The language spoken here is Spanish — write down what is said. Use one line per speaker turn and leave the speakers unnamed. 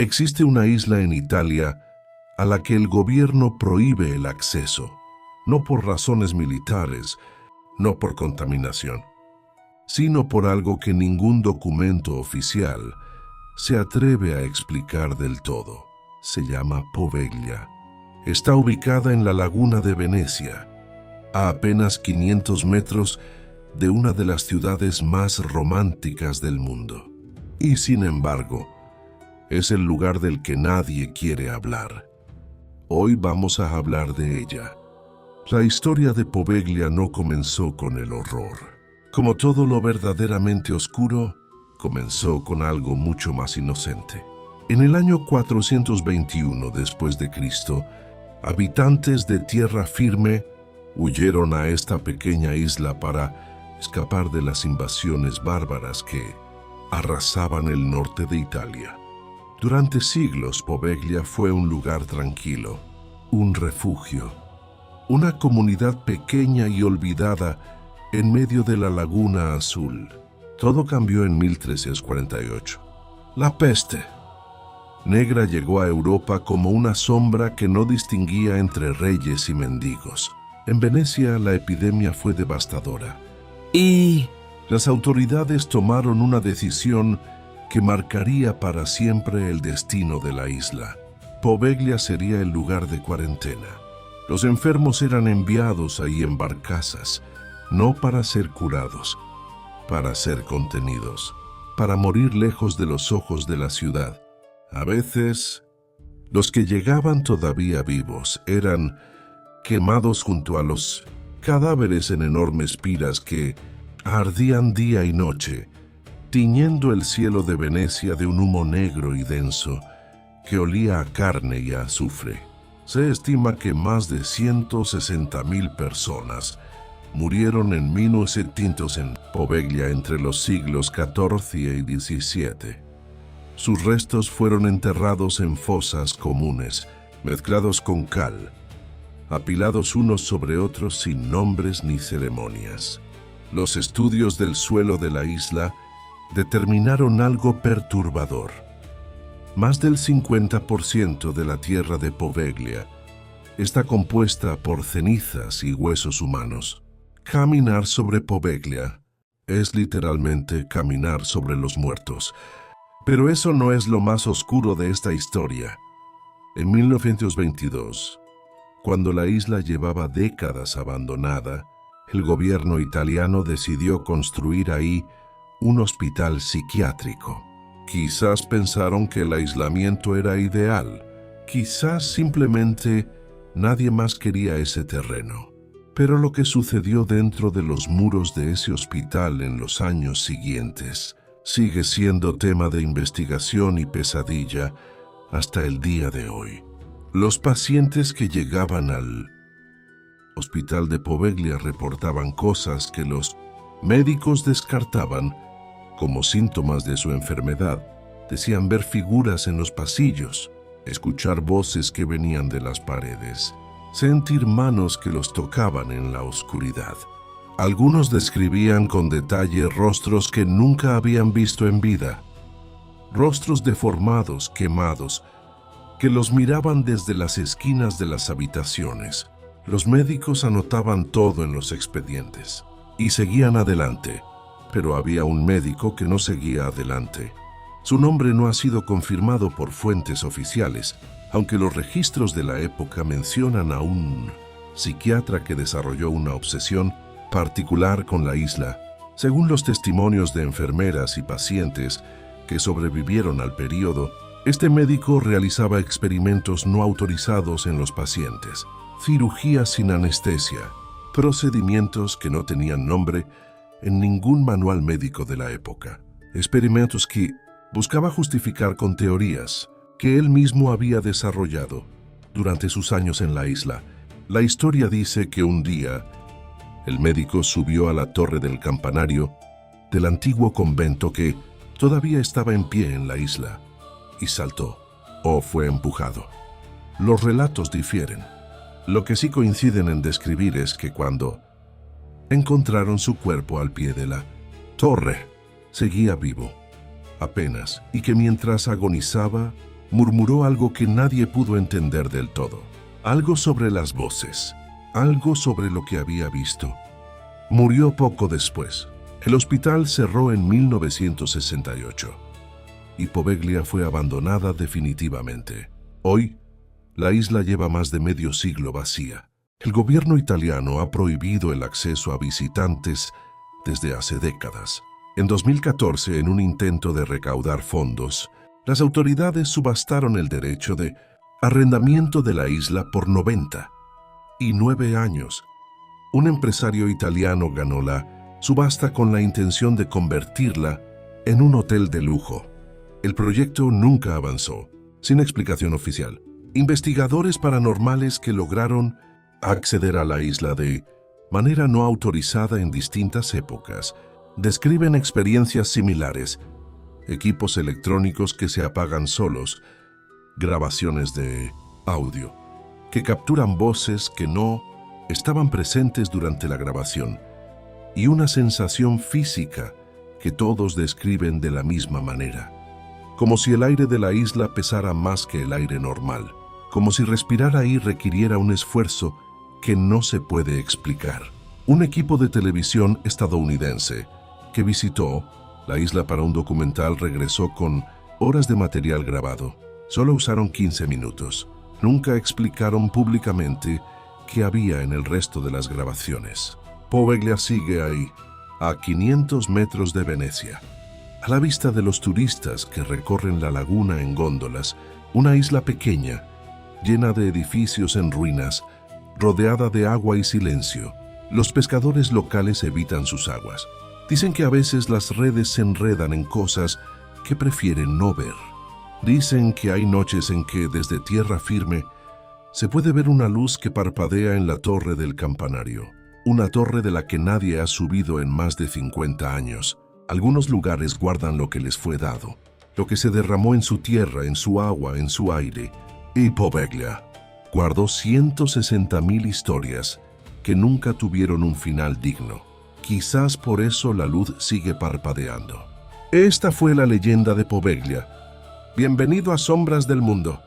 Existe una isla en Italia a la que el gobierno prohíbe el acceso, no por razones militares, no por contaminación, sino por algo que ningún documento oficial se atreve a explicar del todo. Se llama Poveglia. Está ubicada en la laguna de Venecia, a apenas 500 metros de una de las ciudades más románticas del mundo. Y sin embargo, es el lugar del que nadie quiere hablar. Hoy vamos a hablar de ella. La historia de Poveglia no comenzó con el horror. Como todo lo verdaderamente oscuro, comenzó con algo mucho más inocente. En el año 421 después de Cristo, habitantes de tierra firme huyeron a esta pequeña isla para escapar de las invasiones bárbaras que arrasaban el norte de Italia. Durante siglos, Poveglia fue un lugar tranquilo, un refugio, una comunidad pequeña y olvidada en medio de la Laguna Azul. Todo cambió en 1348. La peste negra llegó a Europa como una sombra que no distinguía entre reyes y mendigos. En Venecia la epidemia fue devastadora y las autoridades tomaron una decisión que marcaría para siempre el destino de la isla. Poveglia sería el lugar de cuarentena. Los enfermos eran enviados ahí en barcazas, no para ser curados, para ser contenidos, para morir lejos de los ojos de la ciudad. A veces, los que llegaban todavía vivos eran quemados junto a los cadáveres en enormes piras que ardían día y noche, tiñendo el cielo de Venecia de un humo negro y denso que olía a carne y a azufre. Se estima que más de 160.000 personas murieron en 1900 en Poveglia entre los siglos XIV y XVII. Sus restos fueron enterrados en fosas comunes, mezclados con cal, apilados unos sobre otros sin nombres ni ceremonias. Los estudios del suelo de la isla determinaron algo perturbador. Más del 50% de la tierra de Poveglia está compuesta por cenizas y huesos humanos. Caminar sobre Poveglia es literalmente caminar sobre los muertos. Pero eso no es lo más oscuro de esta historia. En 1922, cuando la isla llevaba décadas abandonada, el gobierno italiano decidió construir ahí un hospital psiquiátrico. Quizás pensaron que el aislamiento era ideal. Quizás simplemente nadie más quería ese terreno. Pero lo que sucedió dentro de los muros de ese hospital en los años siguientes sigue siendo tema de investigación y pesadilla hasta el día de hoy. Los pacientes que llegaban al hospital de Poveglia reportaban cosas que los médicos descartaban como síntomas de su enfermedad. Decían ver figuras en los pasillos, escuchar voces que venían de las paredes, sentir manos que los tocaban en la oscuridad. Algunos describían con detalle rostros que nunca habían visto en vida, rostros deformados, quemados, que los miraban desde las esquinas de las habitaciones. Los médicos anotaban todo en los expedientes y seguían adelante, pero había un médico que no seguía adelante. Su nombre no ha sido confirmado por fuentes oficiales, aunque los registros de la época mencionan a un psiquiatra que desarrolló una obsesión particular con la isla. Según los testimonios de enfermeras y pacientes que sobrevivieron al período, este médico realizaba experimentos no autorizados en los pacientes, cirugías sin anestesia, procedimientos que no tenían nombre en ningún manual médico de la época, experimentos que buscaba justificar con teorías que él mismo había desarrollado durante sus años en la isla. La historia dice que un día el médico subió a la torre del campanario del antiguo convento que todavía estaba en pie en la isla y saltó o fue empujado. Los relatos difieren. Lo que sí coinciden en describir es que cuando encontraron su cuerpo al pie de la torre, seguía vivo, apenas, y que mientras agonizaba, murmuró algo que nadie pudo entender del todo. Algo sobre las voces, algo sobre lo que había visto. Murió poco después. El hospital cerró en 1968 y Poveglia fue abandonada definitivamente. Hoy, la isla lleva más de medio siglo vacía. El gobierno italiano ha prohibido el acceso a visitantes desde hace décadas. En 2014, en un intento de recaudar fondos, las autoridades subastaron el derecho de arrendamiento de la isla por 99 años. Un empresario italiano ganó la subasta con la intención de convertirla en un hotel de lujo. El proyecto nunca avanzó, sin explicación oficial. Investigadores paranormales que lograron acceder a la isla de manera no autorizada en distintas épocas describen experiencias similares: equipos electrónicos que se apagan solos, grabaciones de audio que capturan voces que no estaban presentes durante la grabación, y una sensación física que todos describen de la misma manera, como si el aire de la isla pesara más que el aire normal, como si respirar ahí requiriera un esfuerzo que no se puede explicar. Un equipo de televisión estadounidense que visitó la isla para un documental regresó con horas de material grabado. Solo usaron 15 minutos. Nunca explicaron públicamente qué había en el resto de las grabaciones. Poveglia sigue ahí, a 500 metros de Venecia, a la vista de los turistas que recorren la laguna en góndolas, una isla pequeña, llena de edificios en ruinas, rodeada de agua y silencio. Los pescadores locales evitan sus aguas. Dicen que a veces las redes se enredan en cosas que prefieren no ver. Dicen que hay noches en que desde tierra firme se puede ver una luz que parpadea en la torre del campanario, una torre de la que nadie ha subido en más de 50 años. Algunos lugares guardan lo que les fue dado, lo que se derramó en su tierra, en su agua, en su aire. Y Poveglia guardó 160.000 historias que nunca tuvieron un final digno. Quizás por eso la luz sigue parpadeando. Esta fue la leyenda de Poveglia. Bienvenido a Sombras del Mundo.